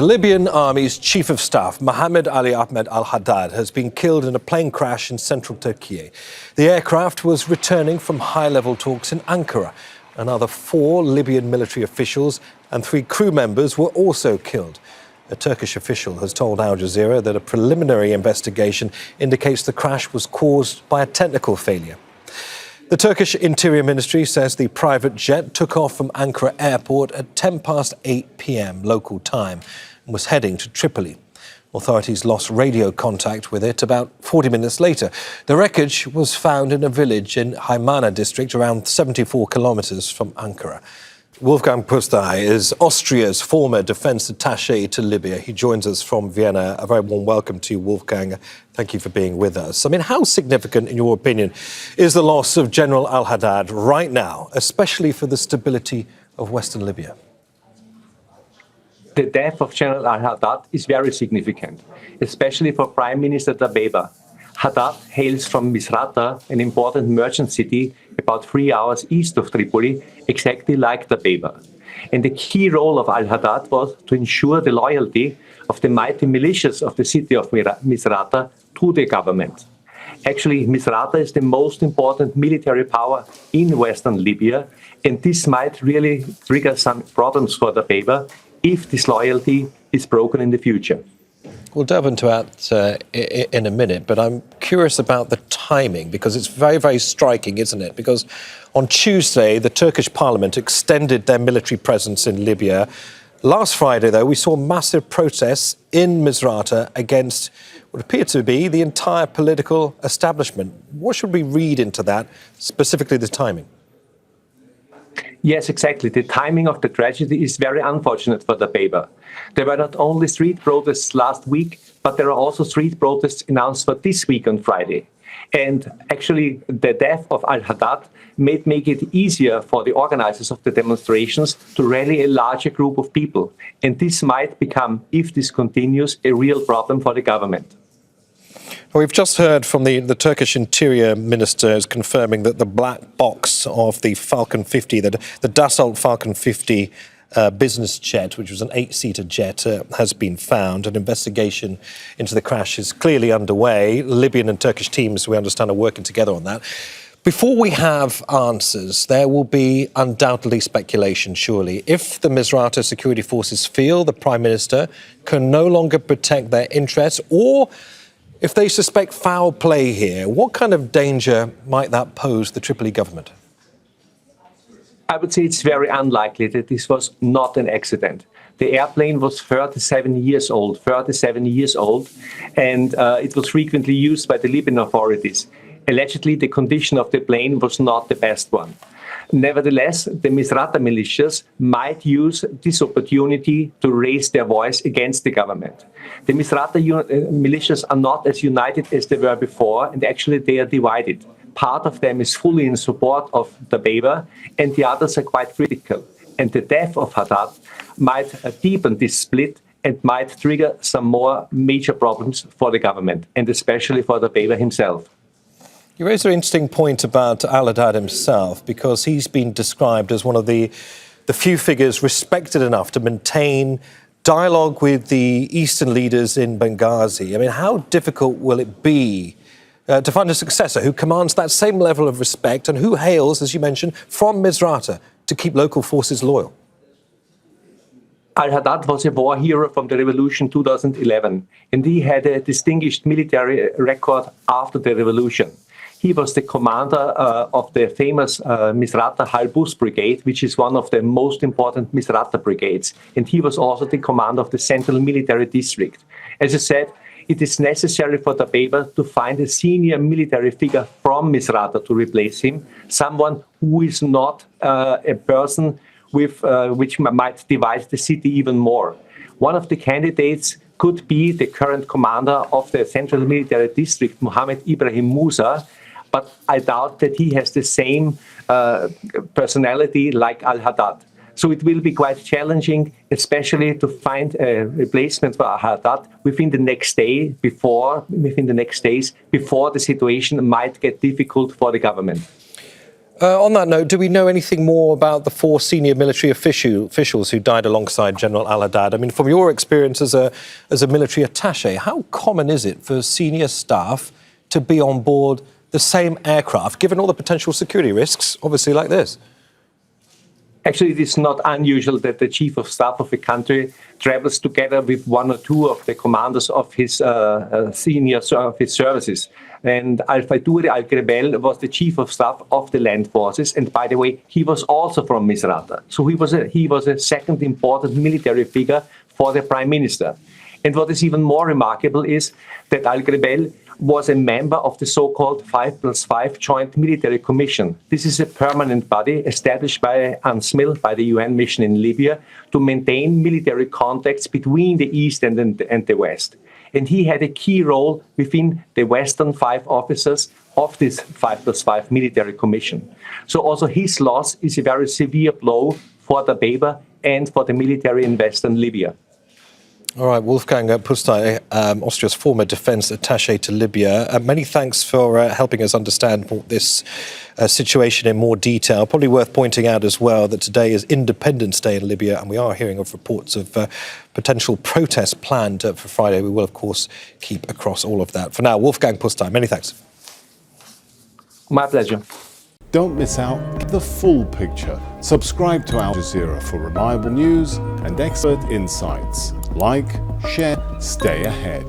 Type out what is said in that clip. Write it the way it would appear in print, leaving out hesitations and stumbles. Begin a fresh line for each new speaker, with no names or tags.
Libyan army's chief of staff, Mohammed Ali Ahmed al-Haddad, has been killed in a plane crash in central Turkiye. The aircraft was returning from high-level talks in Ankara. Another 4 Libyan military officials and 3 crew members were also killed. A Turkish official has told Al Jazeera that a preliminary investigation indicates the crash was caused by a technical failure. The Turkish Interior Ministry says the private jet took off from Ankara airport at 8 p.m. local time and was heading to Tripoli. Authorities lost radio contact with it about 40 minutes later. The wreckage was found in a village in Haymana district, around 74 kilometers from Ankara. Wolfgang Pusztai is Austria's former defence attache to Libya. He joins us from Vienna. A very warm welcome to you, Wolfgang. Thank you for being with us. I mean, how significant, in your opinion, is the loss of General al-Haddad right now, especially for the stability of Western Libya?
The death of General al-Haddad is very significant, especially for Prime Minister Dabeba. Haddad hails from Misrata, an important merchant city about 3 hours east of Tripoli, exactly like Dabeba. And the key role of al-Haddad was to ensure the loyalty of the mighty militias of the city of Misrata to the government. Actually, Misrata is the most important military power in Western Libya, and this might really trigger some problems for Dabeba if this loyalty is broken in the future.
We'll delve into that in a minute, but I'm curious about the timing, because it's very, very striking, isn't it? Because on Tuesday, the Turkish parliament extended their military presence in Libya. Last Friday, though, we saw massive protests in Misrata against what appeared to be the entire political establishment. What should we read into that, specifically the timing?
Yes, exactly. The timing of the tragedy is very unfortunate for Dabeba. There were not only street protests last week, but there are also street protests announced for this week on Friday. And actually, the death of al-Haddad may make it easier for the organizers of the demonstrations to rally a larger group of people. And this might become, if this continues, a real problem for the government.
We've just heard from the Turkish Interior Minister is confirming that the black box of the Falcon 50, the Dassault Falcon 50 business jet, which was an 8-seater jet, has been found. An investigation into the crash is clearly underway. Libyan and Turkish teams, we understand, are working together on that. Before we have answers, there will be undoubtedly speculation, surely. If the Misrata security forces feel the Prime Minister can no longer protect their interests, or if they suspect foul play here, what kind of danger might that pose the Tripoli government?
I would say it's very unlikely that this was not an accident. The airplane was 37 years old, and it was frequently used by the Libyan authorities. Allegedly, the condition of the plane was not the best one. Nevertheless, the Misrata militias might use this opportunity to raise their voice against the government. The Misrata militias are not as united as they were before, and actually they are divided. Part of them is fully in support of Dabeba, and the others are quite critical. And the death of Haddad might deepen this split and might trigger some more major problems for the government, and especially for Dabeba himself.
You raised an interesting point about al-Haddad himself, because he's been described as one of the few figures respected enough to maintain dialogue with the Eastern leaders in Benghazi. I mean, how difficult will it be to find a successor who commands that same level of respect and who hails, as you mentioned, from Misrata to keep local forces loyal?
Al-Haddad was a war hero from the revolution 2011, and he had a distinguished military record after the revolution. He was the commander of the famous Misrata Halbus Brigade, which is one of the most important Misrata brigades. And he was also the commander of the Central Military District. As I said, it is necessary for Dabeba to find a senior military figure from Misrata to replace him, someone who is not a person with which might divide the city even more. One of the candidates could be the current commander of the Central Military District, Mohammed Ibrahim Musa, but I doubt that he has the same personality like al-Haddad. So it will be quite challenging, especially to find a replacement for al-Haddad within the next days before the situation might get difficult for the government.
On that note, do we know anything more about the 4 senior military officials who died alongside General al-Haddad? I mean, from your experience as a military attache, how common is it for senior staff to be on board the same aircraft, given all the potential security risks, obviously, like this?
Actually, it is not unusual that the chief of staff of a country travels together with 1 or 2 of the commanders of his seniors of his services. And Al-Fattouh al-Grebel was the chief of staff of the land forces. And by the way, he was also from Misrata. So he was a second important military figure for the prime minister. And what is even more remarkable is that al-Grebel was a member of the so-called 5+5 Joint Military Commission. This is a permanent body established by UNSMIL, by the UN mission in Libya, to maintain military contacts between the East and the West. And he had a key role within the Western 5 officers of this 5+5 military commission. So also his loss is a very severe blow for the Dabeba and for the military in Western Libya.
All right, Wolfgang Pusztai, Austria's former defence attaché to Libya. Many thanks for helping us understand this situation in more detail. Probably worth pointing out as well that today is Independence Day in Libya, and we are hearing of reports of potential protests planned for Friday. We will, of course, keep across all of that. For now, Wolfgang Pusztai, many thanks.
My pleasure.
Don't miss out. Get the full picture. Subscribe to Al Jazeera for reliable news and expert insights. Like, share, stay ahead.